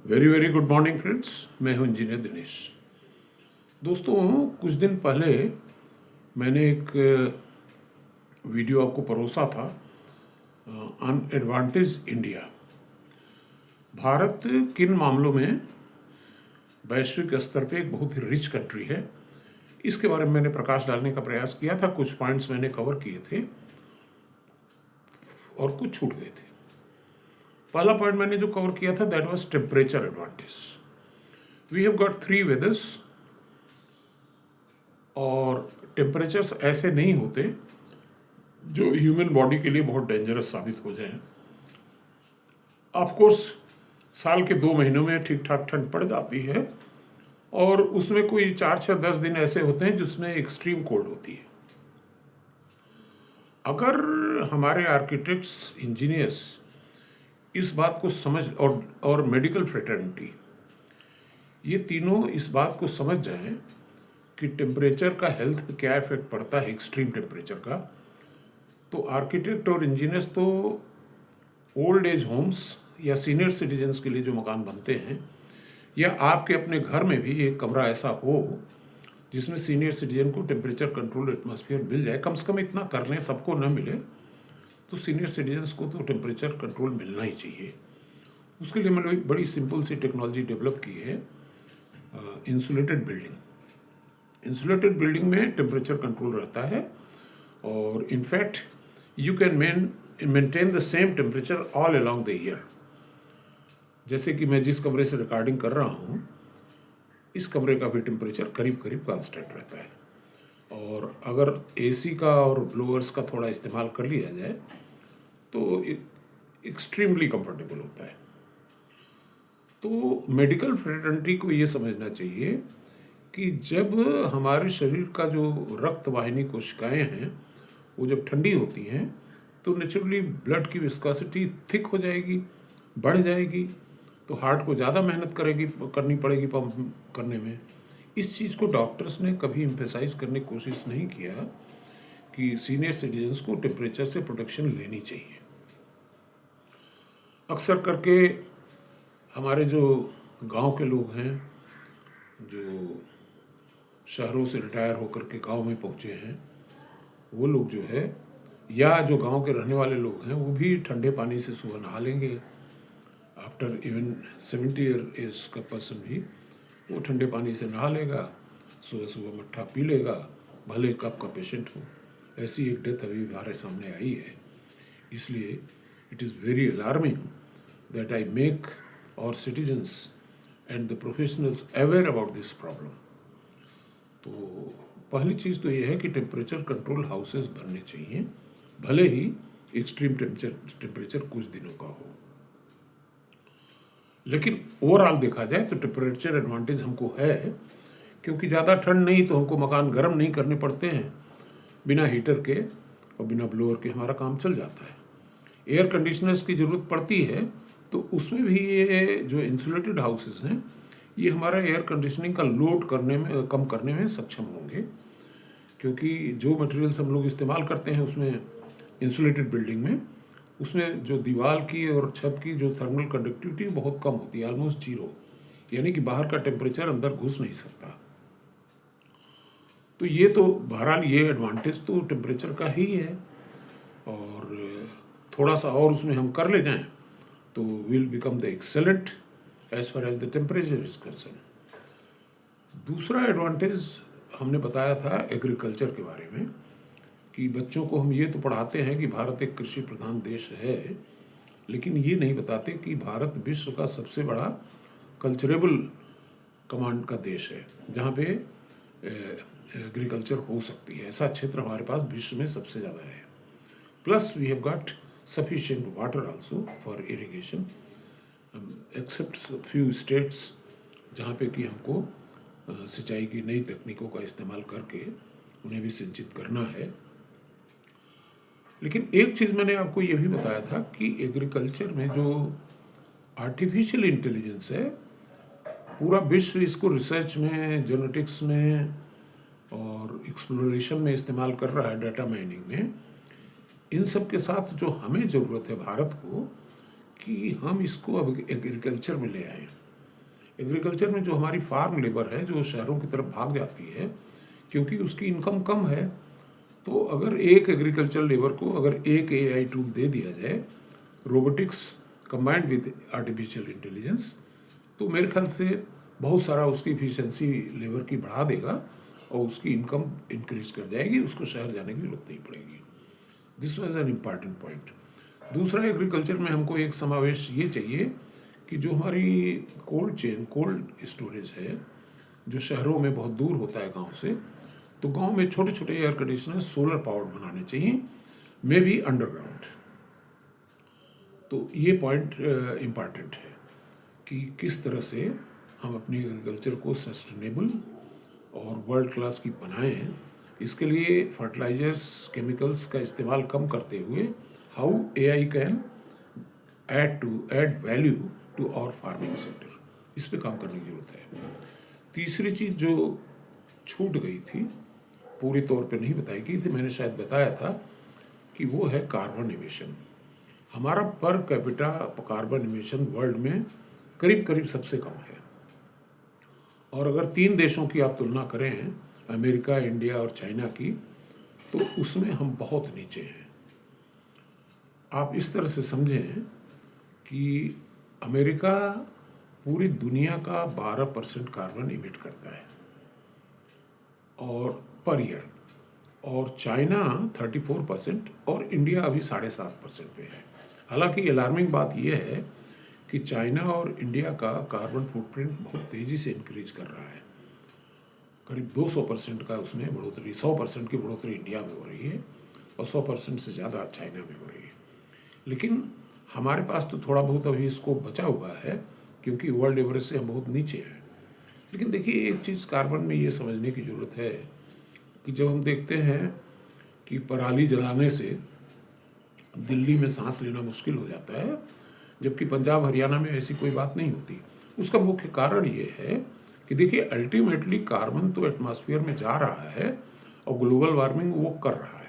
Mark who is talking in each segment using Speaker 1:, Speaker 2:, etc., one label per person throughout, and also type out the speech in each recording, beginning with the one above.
Speaker 1: Very very good morning friends. मैं हूं engineer Dinesh. दोस्तों, कुछ दिन पहले मैंने एक वीडियो आपको परोसा था ऑन एडवांटेज इंडिया। भारत किन मामलों में वैश्विक स्तर पे एक बहुत ही रिच कंट्री है, इसके बारे में मैंने प्रकाश डालने का प्रयास किया था। कुछ पॉइंट्स मैंने कवर किए थे और कुछ छूट गए थे। पहला पॉइंट मैंने जो कवर किया था that was temperature advantage. We have got 3 weathers और टेम्परेचर्स ऐसे नहीं होते जो ह्यूमन बॉडी के लिए बहुत डेंजरस साबित हो जाए। ऑफ कोर्स साल के 2 महीनों में ठीक ठाक ठंड पड़ जाती है और उसमें कोई 4-6-10 दिन ऐसे होते हैं जिसमें एक्सट्रीम कोल्ड होती है। अगर हमारे आर्किटेक्ट्स, इंजीनियर्स इस बात को समझ और मेडिकल फ्रेटर्निटी ये तीनों इस बात को समझ जाएं कि टेम्परेचर का हेल्थ पे क्या इफेक्ट पड़ता है एक्सट्रीम टेम्परेचर का, तो आर्किटेक्ट और इंजीनियर्स तो ओल्ड एज होम्स या सीनियर सिटीजन्स के लिए जो मकान बनते हैं, या आपके अपने घर में भी एक कमरा ऐसा हो जिसमें सीनियर सिटीजन को टेम्परेचर कंट्रोल एटमॉस्फेयर मिल जाए। कम से कम इतना कर लें, सबको न मिले तो सीनियर सिटीजन्स को तो टेम्परेचर कंट्रोल मिलना ही चाहिए। उसके लिए मैंने एक बड़ी सिंपल सी टेक्नोलॉजी डेवलप की है, इंसुलेटेड बिल्डिंग। इंसुलेटेड बिल्डिंग में टेम्परेचर कंट्रोल रहता है और in fact you can maintain the same temperature all along the year. जैसे कि मैं जिस कमरे से रिकॉर्डिंग कर रहा हूँ, इस कमरे का भी टेम्परेचर करीब करीब कांस्टेंट रहता है। और अगर एसी का और ब्लोअर्स का थोड़ा इस्तेमाल कर लिया जाए तो एक्सट्रीमली कंफर्टेबल होता है। तो मेडिकल फ्रेटर्निटी को ये समझना चाहिए कि जब हमारे शरीर का जो रक्त वाहिनी कोशिकाएं हैं वो जब ठंडी होती हैं तो नेचुरली ब्लड की विस्कोसिटी थिक हो जाएगी, बढ़ जाएगी, तो हार्ट को ज़्यादा मेहनत करनी पड़ेगी पंप करने में। इस चीज़ को डॉक्टर्स ने कभी एम्फेसाइज करने की कोशिश नहीं किया कि सीनियर सिटीजन्स को टेम्परेचर से प्रोटेक्शन लेनी चाहिए। अक्सर करके हमारे जो गांव के लोग हैं, जो शहरों से रिटायर होकर के गांव में पहुंचे हैं, वो लोग जो है, या जो गांव के रहने वाले लोग हैं, वो भी ठंडे पानी से सुबह नहा लेंगे। आफ्टर इवन 70 ईयर एज का पर्सन भी वो ठंडे पानी से नहा लेगा, सुबह सुबह मट्ठा पी लेगा, भले कब का पेशेंट हो। ऐसी एक डेथ अभी हमारे सामने आई है। इसलिए it is very alarming that I make our citizens and the professionals aware about this problem. तो पहली चीज़ तो ये है कि टेम्परेचर कंट्रोल हाउसेस बनने चाहिए, भले ही एक्सट्रीम टेम्परेचर कुछ दिनों का हो। लेकिन ओवरऑल देखा जाए तो टेम्परेचर एडवांटेज हमको है, क्योंकि ज़्यादा ठंड नहीं तो हमको मकान गर्म नहीं करने पड़ते हैं। बिना हीटर के और बिना ब्लोअर के हमारा काम चल जाता है। एयर कंडीशनर्स की ज़रूरत पड़ती है तो उसमें भी ये जो इंसुलेटेड हाउसेस हैं, ये हमारा एयर कंडीशनिंग का लोड कम करने में सक्षम होंगे, क्योंकि जो मटेरियल्स हम लोग इस्तेमाल करते हैं उसमें इंसुलेटेड बिल्डिंग में, उसमें जो दीवार की और छत की जो थर्मल कंडक्टिविटी बहुत कम होती है, ऑलमोस्ट जीरो, यानी कि बाहर का टेम्परेचर अंदर घुस नहीं सकता। तो ये तो बहरहाल ये एडवांटेज तो टेम्परेचर का ही है, और थोड़ा सा और उसमें हम कर ले जाएं तो will become the excellent as far as the temperature is concern. दूसरा एडवांटेज हमने बताया था एग्रीकल्चर के बारे में, कि बच्चों को हम ये तो पढ़ाते हैं कि भारत एक कृषि प्रधान देश है, लेकिन ये नहीं बताते कि भारत विश्व का सबसे बड़ा कल्चरेबल कमांड का देश है, जहाँ पे एग्रीकल्चर हो सकती है। ऐसा क्षेत्र हमारे पास विश्व में सबसे ज़्यादा है। Plus we have got sufficient water also for irrigation, except few states जहाँ पे कि हमको सिंचाई की नई तकनीकों का इस्तेमाल करके उन्हें भी सिंचित करना है। लेकिन एक चीज़ मैंने आपको ये भी बताया था कि एग्रीकल्चर में जो आर्टिफिशियल इंटेलिजेंस है, पूरा विश्व इसको रिसर्च में, जेनेटिक्स में और एक्सप्लोरेशन में इस्तेमाल कर रहा है, डाटा माइनिंग में। इन सब के साथ जो हमें ज़रूरत है भारत को, कि हम इसको अब एग्रीकल्चर में ले आए। एग्रीकल्चर में जो हमारी फार्म लेबर है जो शहरों की तरफ भाग जाती है क्योंकि उसकी इनकम कम है, तो अगर एक एग्रीकल्चर लेबर को अगर एक एआई टूल दे दिया जाए, robotics combined with artificial intelligence, तो मेरे ख्याल से बहुत सारा उसकी इफिशिएंसी लेबर की बढ़ा देगा और उसकी इनकम इंक्रीज कर जाएगी, उसको शहर जाने की जरूरत नहीं पड़ेगी। This was an important point. दूसरा, एग्रीकल्चर में हमको एक समावेश ये चाहिए कि जो हमारी कोल्ड स्टोरेज है जो शहरों में बहुत दूर होता है गांव से, तो गांव में छोटे छोटे एयर कंडीशनर सोलर पावर्ड बनाने चाहिए, मे बी अंडरग्राउंड। तो ये पॉइंट इम्पॉर्टेंट है कि किस तरह से हम अपनी एग्रीकल्चर को सस्टेनेबल और वर्ल्ड क्लास की बनाएं। इसके लिए फर्टिलाइजर्स, केमिकल्स का इस्तेमाल कम करते हुए how AI can add value to our farming sector, इस पे काम करने की जरूरत है। तीसरी चीज़ जो छूट गई थी, पूरी तौर पे नहीं बताई गई थी, मैंने शायद बताया था कि वो है कार्बन एमिशन। हमारा per capita carbon emission world में करीब करीब सबसे कम है, और अगर 3 देशों की आप तुलना करें, अमेरिका, इंडिया और चाइना की, तो उसमें हम बहुत नीचे हैं। आप इस तरह से समझें कि अमेरिका पूरी दुनिया का 12% कार्बन इमिट करता है और पर ईयर, और चाइना 34% और इंडिया अभी 7.5% पे है। हालांकि अलार्मिंग बात यह है कि चाइना और इंडिया का कार्बन फुटप्रिंट बहुत तेज़ी से इंक्रीज कर रहा है। करीब 200% का उसमें बढ़ोतरी, 100% की बढ़ोतरी इंडिया में हो रही है और 100% से ज़्यादा चाइना में हो रही है। लेकिन हमारे पास तो थोड़ा बहुत अभी इसको बचा हुआ है क्योंकि वर्ल्ड एवरेज से हम बहुत नीचे हैं। लेकिन देखिए, एक चीज़ कार्बन में ये समझने की ज़रूरत है कि जब हम देखते हैं कि पराली जलाने से दिल्ली में सांस लेना मुश्किल हो जाता है, जबकि पंजाब हरियाणा में ऐसी कोई बात नहीं होती, उसका मुख्य कारण ये है कि देखिए, अल्टीमेटली कार्बन तो एटमॉस्फेयर में जा रहा है और ग्लोबल वार्मिंग वो कर रहा है।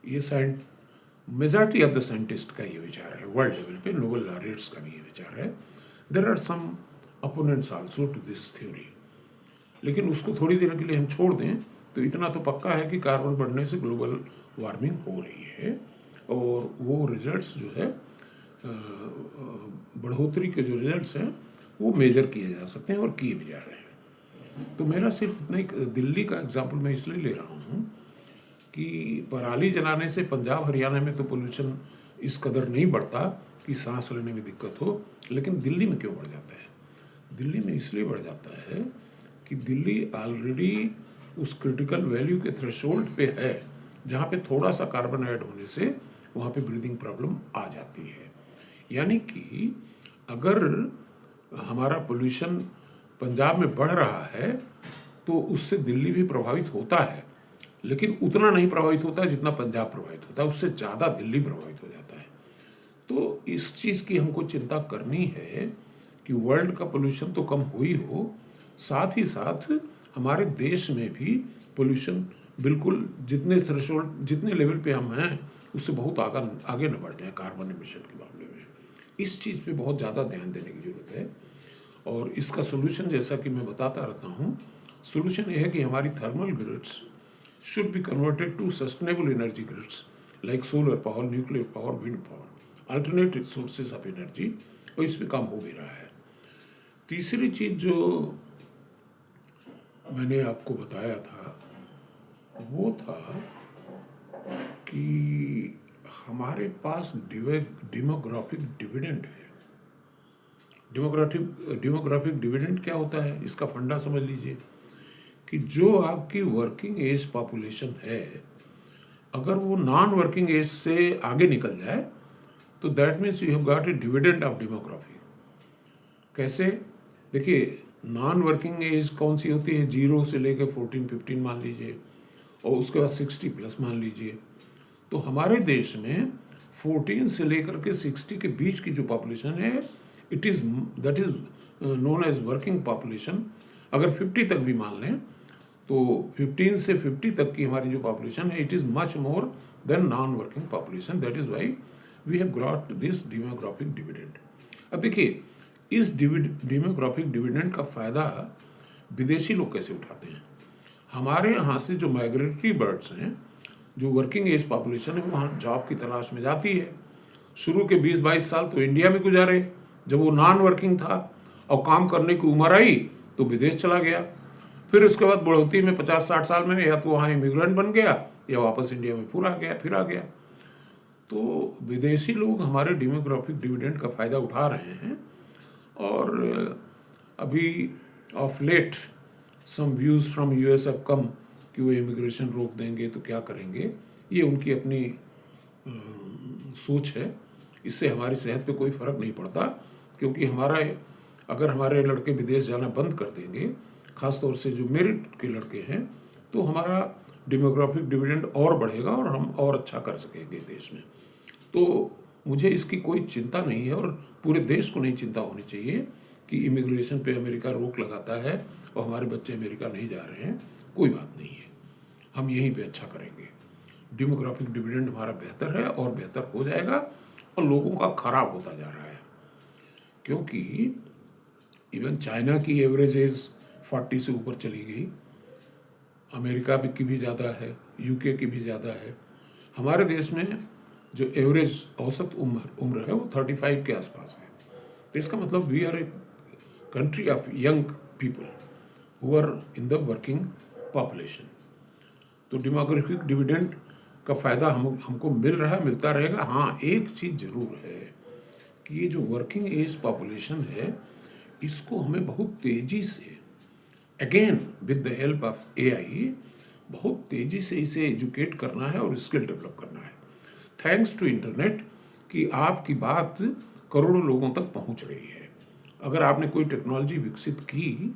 Speaker 1: ये मेजॉरिटी ऑफ द साइंटिस्ट का ये विचार है, वर्ल्ड लेवल पे नोबेल लॉरेट्स का भी ये विचार है। There are some opponents also to this theory, लेकिन उसको थोड़ी देर के लिए हम छोड़ दें तो इतना तो पक्का है कि कार्बन बढ़ने से ग्लोबल वार्मिंग हो रही है, और वो रिजल्ट्स जो है, बढ़ोतरी के जो रिजल्ट्स हैं वो मेजर किए जा सकते हैं और किए भी जा रहे हैं। तो मेरा सिर्फ इतना ही, दिल्ली का एग्जाम्पल मैं इसलिए ले रहा हूँ कि पराली जलाने से पंजाब हरियाणा में तो पोल्यूशन इस कदर नहीं बढ़ता कि सांस लेने में दिक्कत हो, लेकिन दिल्ली में क्यों बढ़ जाता है? दिल्ली में इसलिए बढ़ जाता है कि दिल्ली ऑलरेडी उस क्रिटिकल वैल्यू के थ्रेशोल्ड पे है जहाँ पे थोड़ा सा कार्बन ऐड होने से वहाँ पे ब्रीदिंग प्रॉब्लम आ जाती है। यानी कि अगर हमारा पोल्यूशन पंजाब में बढ़ रहा है तो उससे दिल्ली भी प्रभावित होता है, लेकिन उतना नहीं प्रभावित होता है जितना पंजाब प्रभावित होता है, उससे ज़्यादा दिल्ली प्रभावित हो जाता है। तो इस चीज़ की हमको चिंता करनी है कि वर्ल्ड का पोल्यूशन तो कम हो ही हो, साथ ही साथ हमारे देश में भी पोल्यूशन बिल्कुल जितने थ्रेशोल्ड, जितने लेवल पे हम हैं उससे बहुत आगे न बढ़ जाए कार्बन एमिशन के मामले में। इस चीज़ पे बहुत ज़्यादा ध्यान देने की ज़रूरत है, और इसका सोल्यूशन जैसा कि मैं बताता रहता हूँ, सोल्यूशन ये है कि हमारी thermal grids should be converted to sustainable energy grids like solar power, nuclear power, wind power, alternate sources of energy, और इस पे काम हो भी रहा है। तीसरी चीज़ जो मैंने आपको बताया था वो था कि हमारे पास डेमोग्राफिक डिविडेंड है। डेमोग्राफिक डिविडेंड क्या होता है, इसका फंडा समझ लीजिए कि जो आपकी वर्किंग एज पॉपुलेशन है, अगर वो नॉन वर्किंग एज से आगे निकल जाए तो that means you have got a dividend of demography. कैसे? देखिए, नॉन वर्किंग एज कौन सी होती है? 0 से लेकर 14-15 मान लीजिए, और उसके बाद 60 प्लस मान लीजिए। तो हमारे देश में 14 से लेकर के 60 के बीच की जो पॉपुलेशन है, that is known as working population. अगर 50 तक भी मान लें तो 15 से 50 तक की हमारी जो पॉपुलेशन है, it is much more than non working population. That is why we have got this demographic dividend. अब देखिए, इस डेमोग्राफिक डिविडेंड का फ़ायदा विदेशी लोग कैसे उठाते हैं? हमारे यहाँ से जो माइग्रेटरी बर्ड्स हैं, जो वर्किंग एज पॉपुलेशन है, वहाँ जॉब की तलाश में जाती है। शुरू के 20-22 साल तो इंडिया में गुजारे जब वो नॉन वर्किंग था, और काम करने की उम्र आई तो विदेश चला गया। फिर उसके बाद बढ़ोतरी में 50-60 साल में या तो वहाँ इमिग्रेंट बन गया या वापस इंडिया में फिर आ गया। तो विदेशी लोग हमारे डेमोग्राफिक डिविडेंड का फ़ायदा उठा रहे हैं। और अभी of late some views from US have come कि वो इमिग्रेशन रोक देंगे तो क्या करेंगे। ये उनकी अपनी सोच है। इससे हमारी सेहत पे कोई फ़र्क नहीं पड़ता, क्योंकि अगर हमारे लड़के विदेश जाना बंद कर देंगे, ख़ास तौर से जो मेरिट के लड़के हैं, तो हमारा डेमोग्राफिक डिविडेंड और बढ़ेगा और हम और अच्छा कर सकेंगे देश में। तो मुझे इसकी कोई चिंता नहीं है, और पूरे देश को नहीं चिंता होनी चाहिए कि इमिग्रेशन पे अमेरिका रोक लगाता है और हमारे बच्चे अमेरिका नहीं जा रहे हैं। कोई बात नहीं है, हम यहीं पे अच्छा करेंगे। डेमोग्राफिक डिविडेंड हमारा बेहतर है और बेहतर हो जाएगा, और लोगों का खराब होता जा रहा है, क्योंकि इवन चाइना की एवरेज एज 40 से ऊपर चली गई, अमेरिका की भी ज़्यादा है, यूके की भी ज़्यादा है। हमारे देश में जो एवरेज औसत उम्र है वो 35 के आसपास है। तो इसका मतलब we are a country of young people who are in the working population. तो डेमोग्राफिक डिविडेंड का फ़ायदा हमको मिल रहा है, मिलता रहेगा। हाँ, एक चीज़ ज़रूर है कि ये जो वर्किंग एज पॉपुलेशन है, इसको हमें बहुत तेज़ी से, again with the help of AI, बहुत तेज़ी से इसे एजुकेट करना है और स्किल डेवलप करना है। थैंक्स टू इंटरनेट कि आपकी बात करोड़ों लोगों तक पहुंच रही है। अगर आपने कोई टेक्नोलॉजी विकसित की,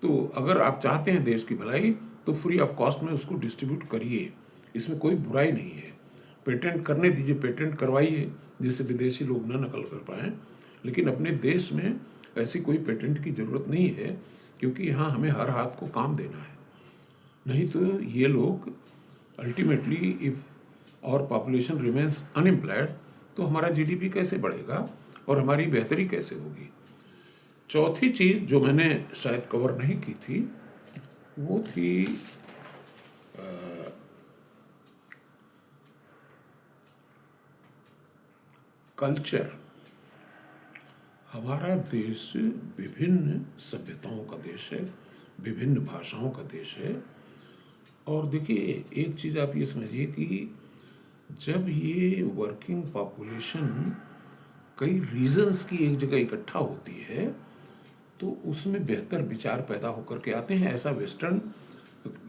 Speaker 1: तो अगर आप चाहते हैं देश की भलाई, तो फ्री ऑफ कॉस्ट में उसको डिस्ट्रीब्यूट करिए, इसमें कोई बुराई नहीं है। पेटेंट करने दीजिए, पेटेंट करवाइए, जिससे विदेशी लोग ना नकल कर पाएँ। लेकिन अपने देश में ऐसी कोई पेटेंट की ज़रूरत नहीं है, क्योंकि यहाँ हमें हर हाथ को काम देना है। नहीं तो ये लोग अल्टीमेटली, इफ़ और पॉपुलेशन रिमेन्स अनएम्प्लॉयड, तो हमारा जीडीपी कैसे बढ़ेगा और हमारी बेहतरी कैसे होगी। चौथी चीज़ जो मैंने शायद कवर नहीं की थी, वो थी कल्चर। हमारा देश विभिन्न सभ्यताओं का देश है, विभिन्न भाषाओं का देश है। और देखिए, एक चीज़ आप ये समझिए कि जब ये वर्किंग पॉपुलेशन कई रीजन्स की एक जगह इकट्ठा होती है, तो उसमें बेहतर विचार पैदा होकर के आते हैं। ऐसा वेस्टर्न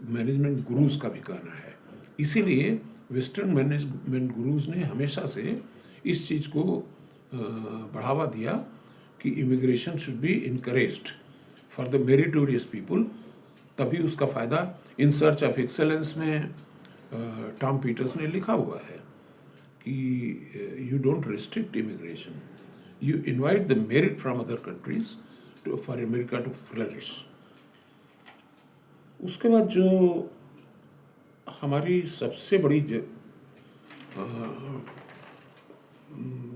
Speaker 1: मैनेजमेंट गुरुज का भी कहना है। इसीलिए वेस्टर्न मैनेजमेंट गुरुज ने हमेशा से इस चीज़ को बढ़ावा दिया कि immigration should be encouraged for the meritorious people. तभी उसका फ़ायदा इन सर्च ऑफ एक्सेलेंस में टॉम पीटर्स ने लिखा हुआ है कि you don't restrict immigration, you invite the merit from other countries for America to flourish. उसके बाद जो हमारी सबसे बड़ी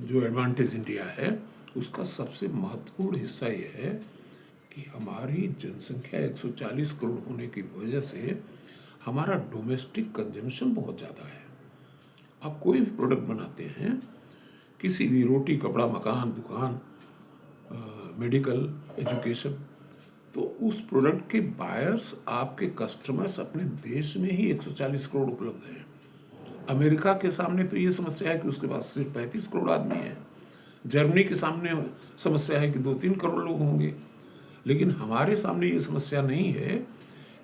Speaker 1: जो एडवांटेज इंडिया है, उसका सबसे महत्वपूर्ण हिस्सा ये है कि हमारी जनसंख्या 140 करोड़ होने की वजह से हमारा डोमेस्टिक कंजम्पशन बहुत ज़्यादा है। आप कोई भी प्रोडक्ट बनाते हैं, किसी भी रोटी, कपड़ा, मकान, दुकान, मेडिकल, एजुकेशन, तो उस प्रोडक्ट के बायर्स, आपके कस्टमर्स अपने देश में ही 140 करोड़ उपलब्ध हैं। अमेरिका के सामने तो ये समस्या है कि उसके पास सिर्फ 35 करोड़ आदमी हैं। जर्मनी के सामने समस्या है कि 2-3 करोड़ लोग होंगे। लेकिन हमारे सामने ये समस्या नहीं है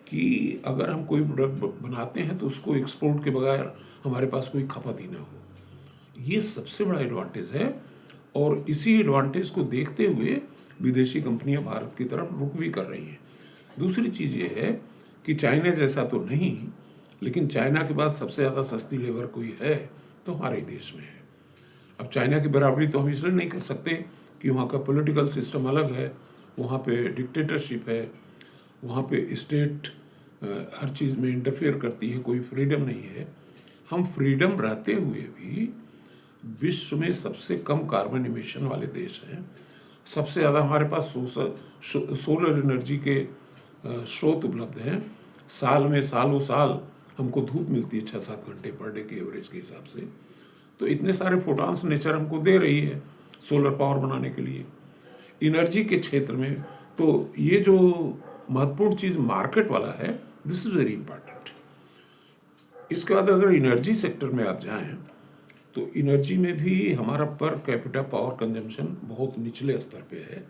Speaker 1: कि अगर हम कोई प्रोडक्ट बनाते हैं तो उसको एक्सपोर्ट के बगैर हमारे पास कोई खपत ही ना हो। ये सबसे बड़ा एडवांटेज है, और इसी एडवांटेज को देखते हुए विदेशी कंपनियां भारत की तरफ रुख भी कर रही हैं। दूसरी चीज़ ये है कि चाइना जैसा तो नहीं, लेकिन चाइना के बाद सबसे ज़्यादा सस्ती लेबर कोई है तो हमारे देश में है। अब चाइना की बराबरी तो हम इसलिए नहीं कर सकते कि वहाँ का पॉलिटिकल सिस्टम अलग है, वहाँ पे डिक्टेटरशिप है, वहाँ पे स्टेट हर चीज़ में इंटरफेयर करती है, कोई फ्रीडम नहीं है। हम फ्रीडम रहते हुए भी विश्व में सबसे कम कार्बन इमिशन वाले देश हैं। सबसे ज़्यादा हमारे पास सोलर एनर्जी के स्रोत उपलब्ध हैं। साल में सालों साल हमको धूप मिलती है 6-7 घंटे पर डे के एवरेज के हिसाब से। तो इतने सारे फोटॉन्स नेचर हमको दे रही है सोलर पावर बनाने के लिए। एनर्जी के क्षेत्र में तो ये जो महत्वपूर्ण चीज़ मार्केट वाला है, दिस इज़ वेरी इंपॉर्टेंट। इसके बाद अगर एनर्जी सेक्टर में आप जाएं तो एनर्जी में भी हमारा पर कैपिटा पावर कंजम्पशन बहुत निचले स्तर पे है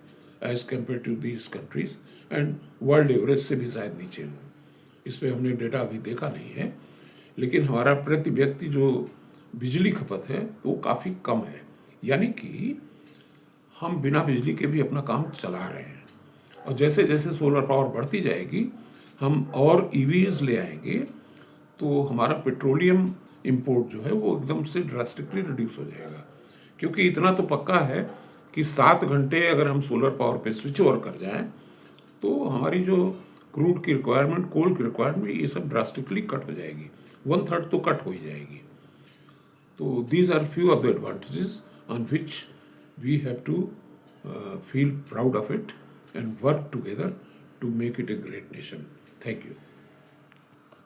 Speaker 1: as compare to these countries, and world average से भी शायद नीचे हूँ। इस पर हमने डेटा अभी देखा नहीं है, लेकिन हमारा प्रति व्यक्ति जो बिजली खपत है तो वो काफ़ी कम है। यानी कि हम बिना बिजली के भी अपना काम चला रहे हैं। और जैसे जैसे सोलर पावर बढ़ती जाएगी, हम और ईवीज ले आएंगे, तो हमारा पेट्रोलियम इंपोर्ट जो है वो एकदम से ड्रास्टिकली रिड्यूस हो जाएगा। क्योंकि इतना तो पक्का है कि 7 घंटे अगर हम सोलर पावर पे स्विच ओवर कर जाएं तो हमारी जो क्रूड की रिक्वायरमेंट, कोल की रिक्वायरमेंट, ये सब ड्रास्टिकली कट हो जाएगी, 1/3 तो कट हो ही जाएगी। तो these are few of the advantages on which we have to feel proud of it and work together to make it a great nation. Thank you.